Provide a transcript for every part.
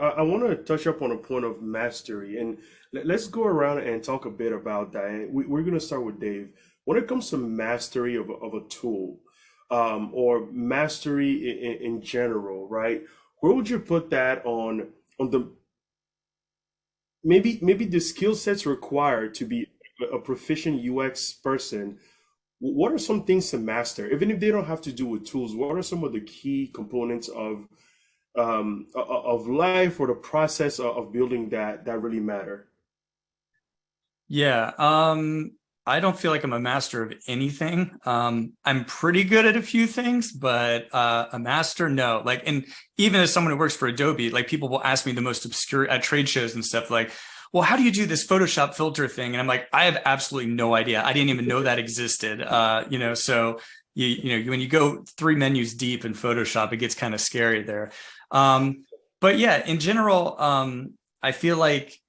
I want to touch up on a point of mastery, and let's go around and talk a bit about that. We're going to start with Dave. When it comes to mastery of a tool, or mastery in general, right? Where would you put that on the maybe the skill sets required to be a proficient UX person? What are some things to master, even if they don't have to do with tools? What are some of the key components of life or the process of building that really matter? Yeah, I don't feel like I'm a master of anything. I'm pretty good at a few things, but a master, no. Like, and even as someone who works for Adobe, like people will ask me the most obscure at trade shows and stuff, like, well, how do you do this Photoshop filter thing? And I'm like, I have absolutely no idea. I didn't even know that existed. So when you go three menus deep in Photoshop, it gets kind of scary there. Um, but yeah, in general, I feel like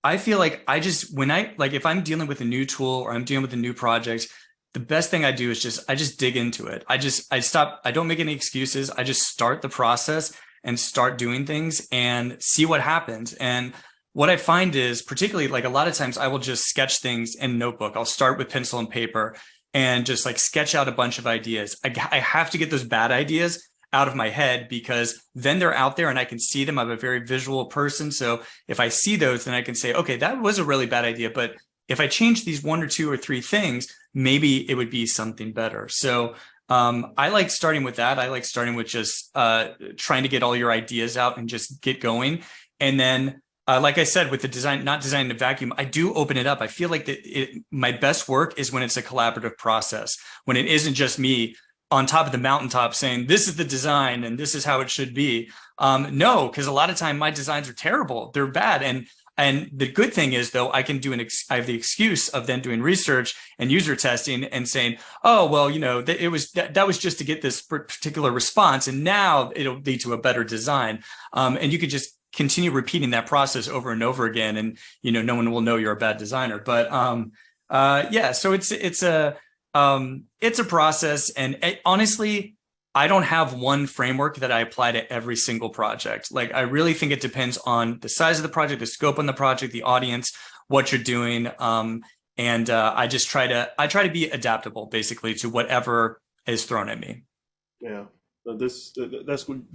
I just when I like if I'm dealing with a new tool or I'm dealing with a new project, the best thing I do is I just dig into it. I stop, I don't make any excuses. I just start the process and start doing things and see what happens. And what I find is particularly like a lot of times I will just sketch things in a notebook. I'll start with pencil and paper and just like sketch out a bunch of ideas. I have to get those bad ideas out of my head because then they're out there and I can see them. I'm a very visual person. So if I see those, then I can say, okay, that was a really bad idea. But if I change these one or two or three things, maybe it would be something better. So I like starting with that. I like starting with just trying to get all your ideas out and just get going. And then like I said, with the design, not designing a vacuum, I do open it up. I feel like my best work is when it's a collaborative process, when it isn't just me on top of the mountaintop saying, this is the design and this is how it should be. No, because a lot of time my designs are terrible. They're bad. And the good thing is though, I can do I have the excuse of then doing research and user testing and saying, oh, well, that was just to get this particular response. And now it'll lead to a better design. And you could just continue repeating that process over and over again. And, no one will know you're a bad designer, but, yeah, so it's a process. And honestly, I don't have one framework that I apply to every single project. Like, I really think it depends on the size of the project, the scope on the project, the audience, what you're doing. I try to be adaptable basically to whatever is thrown at me. Yeah, that's